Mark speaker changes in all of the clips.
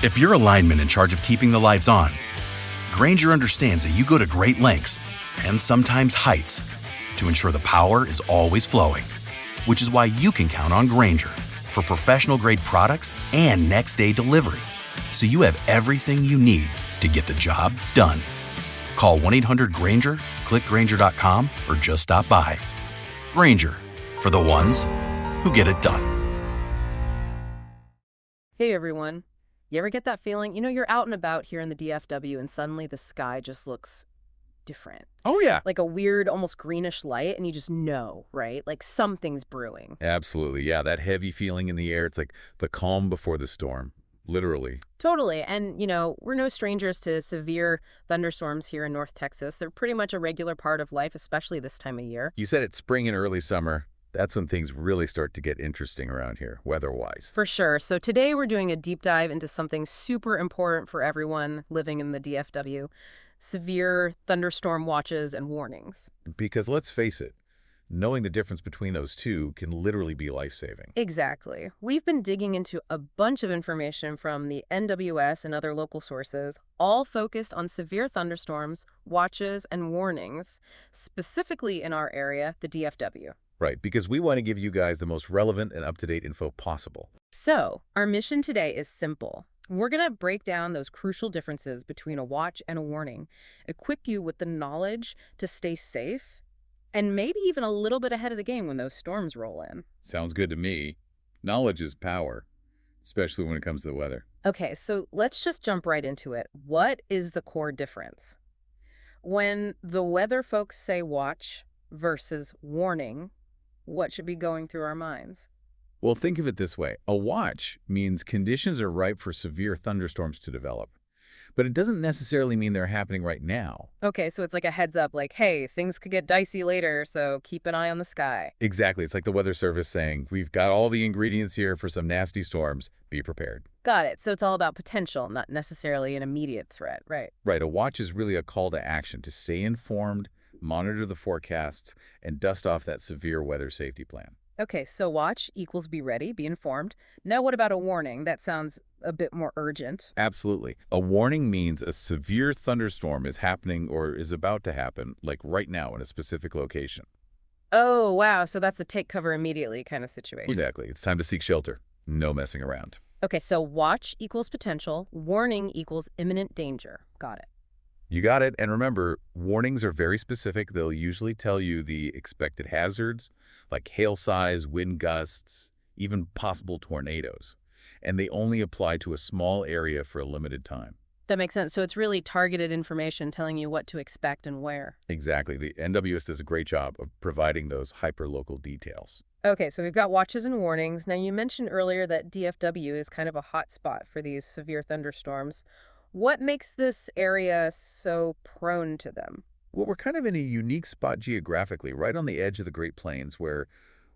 Speaker 1: If you're a lineman in charge of keeping the lights on, Grainger understands that you go to great lengths and sometimes heights to ensure the power is always flowing, which is why you can count on Grainger for professional-grade products and next-day delivery, so you have everything you need to get the job done. Call 1-800-GRAINGER, click Grainger.com, or just stop by. Grainger, for the ones who get it done.
Speaker 2: Hey everyone, you ever get that feeling? You're out and about here in the DFW and suddenly the sky just looks different.
Speaker 3: Oh, yeah.
Speaker 2: Like a weird, almost greenish light, and you just know, right? Like something's brewing.
Speaker 3: Absolutely. Yeah, that heavy feeling in the air. It's like the calm before the storm, literally.
Speaker 2: Totally. And, we're no strangers to severe thunderstorms here in North Texas. They're pretty much a regular part of life, especially this time of year.
Speaker 3: You said it's spring and early summer. That's when things really start to get interesting around here, weather-wise.
Speaker 2: For sure. So today we're doing a deep dive into something super important for everyone living in the DFW, severe thunderstorm watches and warnings.
Speaker 3: Because let's face it, knowing the difference between those two can literally be life-saving.
Speaker 2: Exactly. We've been digging into a bunch of information from the NWS and other local sources, all focused on severe thunderstorms, watches, and warnings, specifically in our area, the DFW.
Speaker 3: Right, because we want to give you guys the most relevant and up-to-date info possible.
Speaker 2: So, our mission today is simple. We're going to break down those crucial differences between a watch and a warning, equip you with the knowledge to stay safe, and maybe even a little bit ahead of the game when those storms roll in.
Speaker 3: Sounds good to me. Knowledge is power, especially when it comes to the weather.
Speaker 2: Okay, so let's just jump right into it. What is the core difference? When the weather folks say watch versus warning, what should be going through our minds?
Speaker 3: Well, think of it this way. A watch means conditions are ripe for severe thunderstorms to develop. But it doesn't necessarily mean they're happening right now.
Speaker 2: Okay, so it's like a heads up, like, hey, things could get dicey later, so keep an eye on the sky.
Speaker 3: Exactly. It's like the Weather Service saying, we've got all the ingredients here for some nasty storms. Be prepared.
Speaker 2: Got it. So it's all about potential, not necessarily an immediate threat, right?
Speaker 3: Right. A watch is really a call to action to stay informed, monitor the forecasts, and dust off that severe weather safety plan.
Speaker 2: Okay, so watch equals be ready, be informed. Now what about a warning? That sounds a bit more urgent.
Speaker 3: Absolutely. A warning means a severe thunderstorm is happening or is about to happen, like right now in a specific location.
Speaker 2: Oh, wow. So that's a take cover immediately kind of situation.
Speaker 3: Exactly. It's time to seek shelter. No messing around.
Speaker 2: Okay, so watch equals potential, warning equals imminent danger. Got it.
Speaker 3: You got it. And remember, warnings are very specific. They'll usually tell you the expected hazards, like hail size, wind gusts, even possible tornadoes. And they only apply to a small area for a limited time.
Speaker 2: That makes sense. So it's really targeted information telling you what to expect and where.
Speaker 3: Exactly. The NWS does a great job of providing those hyper-local details.
Speaker 2: Okay, so we've got watches and warnings. Now, you mentioned earlier that DFW is kind of a hot spot for these severe thunderstorms. What makes this area so prone to them?
Speaker 3: Well, we're kind of in a unique spot geographically, right on the edge of the Great Plains, where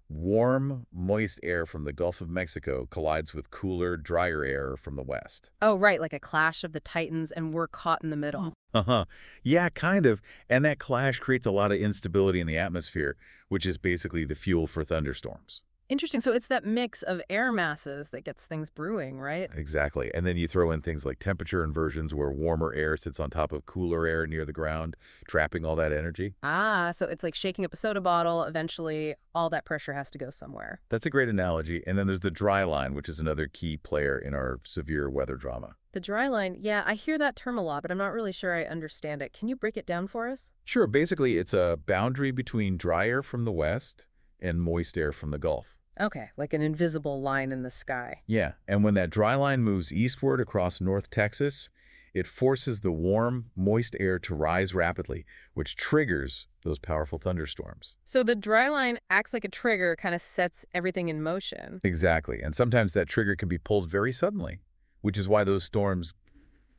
Speaker 3: warm, moist air from the Gulf of Mexico collides with cooler, drier air from the west.
Speaker 2: Oh, right, like a clash of the titans, and we're caught in the middle.
Speaker 3: Uh-huh. Yeah, kind of. And that clash creates a lot of instability in the atmosphere, which is basically the fuel for thunderstorms.
Speaker 2: Interesting. So it's that mix of air masses that gets things brewing, right?
Speaker 3: Exactly. And then you throw in things like temperature inversions, where warmer air sits on top of cooler air near the ground, trapping all that energy.
Speaker 2: Ah, so it's like shaking up a soda bottle. Eventually, all that pressure has to go somewhere.
Speaker 3: That's a great analogy. And then there's the dry line, which is another key player in our severe weather drama.
Speaker 2: The dry line, yeah, I hear that term a lot, but I'm not really sure I understand it. Can you break it down for us?
Speaker 3: Sure. Basically, it's a boundary between dry air from the west and moist air from the Gulf.
Speaker 2: Okay, like an invisible line in the sky.
Speaker 3: Yeah, and when that dry line moves eastward across North Texas, it forces the warm, moist air to rise rapidly, which triggers those powerful thunderstorms.
Speaker 2: So the dry line acts like a trigger, kind of sets everything in motion.
Speaker 3: Exactly, and sometimes that trigger can be pulled very suddenly, which is why those storms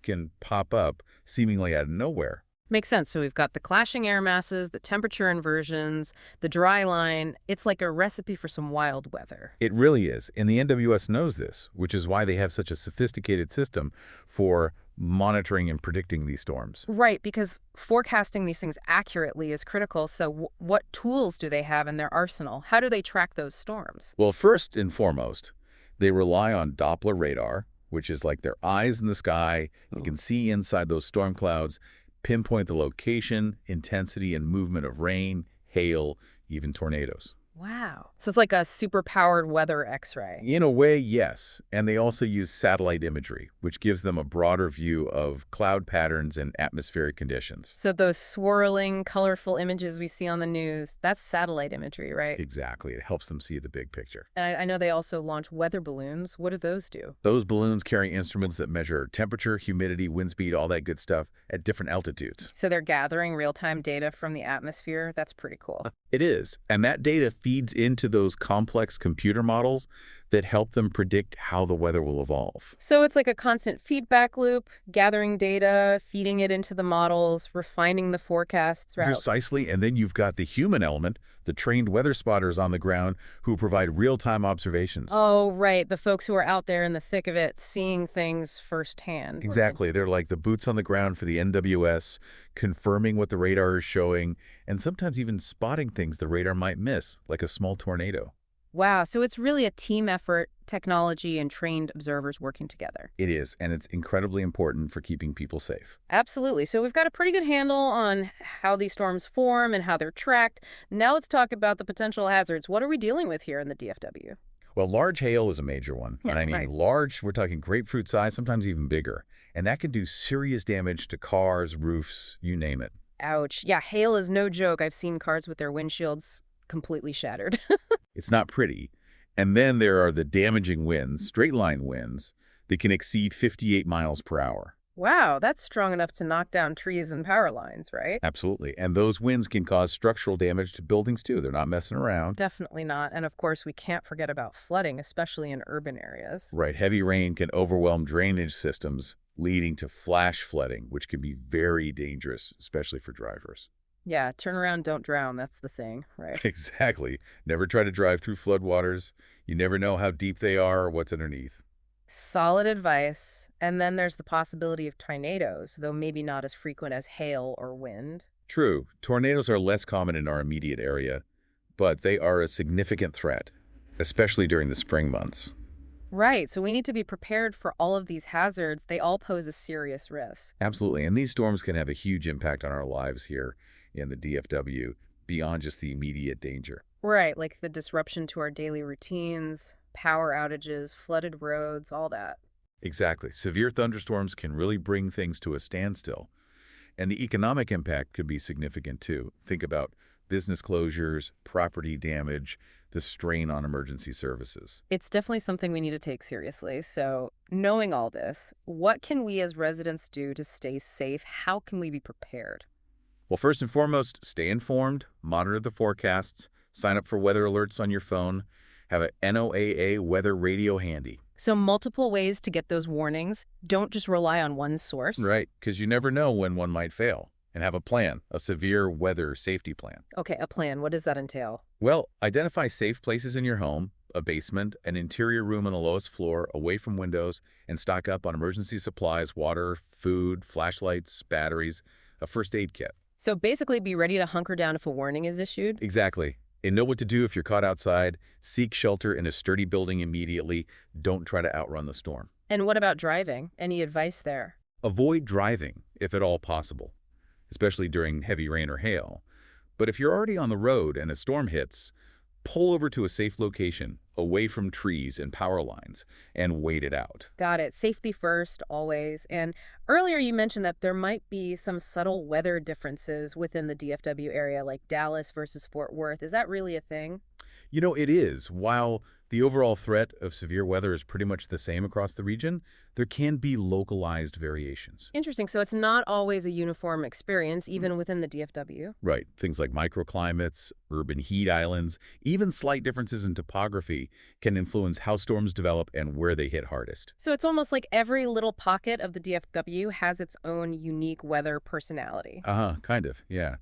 Speaker 3: can pop up seemingly out of nowhere.
Speaker 2: Makes sense. So we've got the clashing air masses, the temperature inversions, the dry line. It's like a recipe for some wild weather.
Speaker 3: It really is, and the NWS knows this, which is why they have such a sophisticated system for monitoring and predicting these storms.
Speaker 2: Right, because forecasting these things accurately is critical. So what tools do they have in their arsenal? How do they track those storms?
Speaker 3: Well, first and foremost, they rely on Doppler radar, which is like their eyes in the sky. You can see inside those storm clouds, pinpoint the location, intensity, and movement of rain, hail, even tornadoes.
Speaker 2: Wow. So it's like a super-powered weather X-ray.
Speaker 3: In a way, yes. And they also use satellite imagery, which gives them a broader view of cloud patterns and atmospheric conditions.
Speaker 2: So those swirling, colorful images we see on the news, that's satellite imagery, right?
Speaker 3: Exactly. It helps them see the big picture.
Speaker 2: And I know they also launch weather balloons. What do those do?
Speaker 3: Those balloons carry instruments that measure temperature, humidity, wind speed, all that good stuff at different altitudes.
Speaker 2: So they're gathering real-time data from the atmosphere. That's pretty cool.
Speaker 3: It is. And that data feeds into those complex computer models that help them predict how the weather will evolve.
Speaker 2: So it's like a constant feedback loop, gathering data, feeding it into the models, refining the forecasts. Right?
Speaker 3: Precisely. And then you've got the human element, the trained weather spotters on the ground who provide real-time observations.
Speaker 2: Oh, right. The folks who are out there in the thick of it, seeing things firsthand.
Speaker 3: Exactly. They're like the boots on the ground for the NWS, confirming what the radar is showing, and sometimes even spotting things the radar might miss, like a small tornado.
Speaker 2: Wow. So it's really a team effort, technology and trained observers working together.
Speaker 3: It is, and it's incredibly important for keeping people safe.
Speaker 2: Absolutely. So we've got a pretty good handle on how these storms form and how they're tracked. Now let's talk about the potential hazards. What are we dealing with here in the DFW?
Speaker 3: Well, large hail is a major one.
Speaker 2: Yeah,
Speaker 3: and I mean,
Speaker 2: right.
Speaker 3: large, we're talking grapefruit size, sometimes even bigger. And that can do serious damage to cars, roofs, you name it.
Speaker 2: Ouch. Yeah, hail is no joke. I've seen cars with their windshields completely shattered.
Speaker 3: It's not pretty. And then there are the damaging winds, straight-line winds, that can exceed 58 miles per hour.
Speaker 2: Wow, that's strong enough to knock down trees and power lines, right?
Speaker 3: Absolutely. And those winds can cause structural damage to buildings, too. They're not messing around.
Speaker 2: Definitely not. And of course, we can't forget about flooding, especially in urban areas.
Speaker 3: Right. Heavy rain can overwhelm drainage systems, leading to flash flooding, which can be very dangerous, especially for drivers.
Speaker 2: Yeah, turn around, don't drown. That's the saying, right?
Speaker 3: Exactly. Never try to drive through floodwaters. You never know how deep they are or what's underneath.
Speaker 2: Solid advice. And then there's the possibility of tornadoes, though maybe not as frequent as hail or wind.
Speaker 3: True, tornadoes are less common in our immediate area, but they are a significant threat, especially during the spring months.
Speaker 2: Right, so we need to be prepared for all of these hazards. They all pose a serious risk.
Speaker 3: Absolutely, and these storms can have a huge impact on our lives here in the DFW beyond just the immediate danger.
Speaker 2: Right, like the disruption to our daily routines, power outages, flooded roads, all that.
Speaker 3: Exactly. Severe thunderstorms can really bring things to a standstill. And the economic impact could be significant too. Think about business closures, property damage, the strain on emergency services.
Speaker 2: It's definitely something we need to take seriously. So, knowing all this, what can we as residents do to stay safe? How can we be prepared?
Speaker 3: Well, first and foremost, stay informed, monitor the forecasts, sign up for weather alerts on your phone, have a NOAA weather radio handy.
Speaker 2: So multiple ways to get those warnings. Don't just rely on one source.
Speaker 3: Right, because you never know when one might fail. And have a plan, a severe weather safety plan.
Speaker 2: Okay, a plan. What does that entail?
Speaker 3: Well, identify safe places in your home, a basement, an interior room on the lowest floor, away from windows, and stock up on emergency supplies, water, food, flashlights, batteries, a first aid kit.
Speaker 2: So basically be ready to hunker down if a warning is issued?
Speaker 3: Exactly. And know what to do if you're caught outside. Seek shelter in a sturdy building immediately. Don't try to outrun the storm.
Speaker 2: And what about driving? Any advice there?
Speaker 3: Avoid driving, if at all possible, especially during heavy rain or hail. But if you're already on the road and a storm hits, pull over to a safe location, away from trees and power lines, and wait it out.
Speaker 2: Got it. Safety first, always. And earlier you mentioned that there might be some subtle weather differences within the DFW area, like Dallas versus Fort Worth. Is that really a thing?
Speaker 3: You know, it is. While the overall threat of severe weather is pretty much the same across the region, there can be localized variations.
Speaker 2: Interesting. So it's not always a uniform experience, even within the DFW.
Speaker 3: Right. Things like microclimates, urban heat islands, even slight differences in topography can influence how storms develop and where they hit hardest.
Speaker 2: So it's almost like every little pocket of the DFW has its own unique weather personality.
Speaker 3: Kind of, yeah.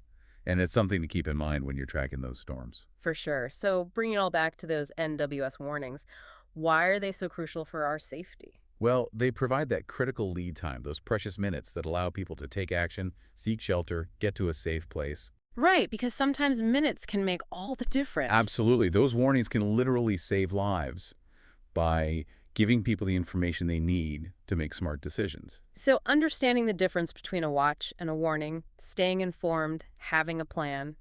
Speaker 3: And it's something to keep in mind when you're tracking those storms.
Speaker 2: For sure. So bringing it all back to those NWS warnings, why are they so crucial for our safety?
Speaker 3: Well, they provide that critical lead time, those precious minutes that allow people to take action, seek shelter, get to a safe place.
Speaker 2: Right, because sometimes minutes can make all the difference.
Speaker 3: Absolutely. Those warnings can literally save lives by giving people the information they need to make smart decisions.
Speaker 2: So understanding the difference between a watch and a warning, staying informed, having a plan,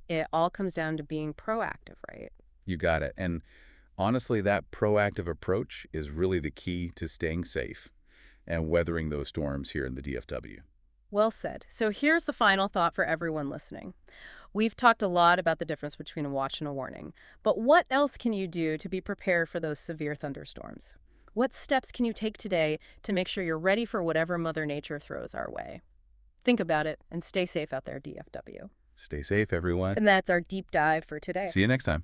Speaker 2: it all comes down to being proactive, right?
Speaker 3: You got it. And honestly, that proactive approach is really the key to staying safe and weathering those storms here in the DFW.
Speaker 2: Well said. So here's the final thought for everyone listening. We've talked a lot about the difference between a watch and a warning, but what else can you do to be prepared for those severe thunderstorms? What steps can you take today to make sure you're ready for whatever Mother Nature throws our way? Think about it and stay safe out there, DFW.
Speaker 3: Stay safe, everyone.
Speaker 2: And that's our deep dive for today.
Speaker 3: See you next time.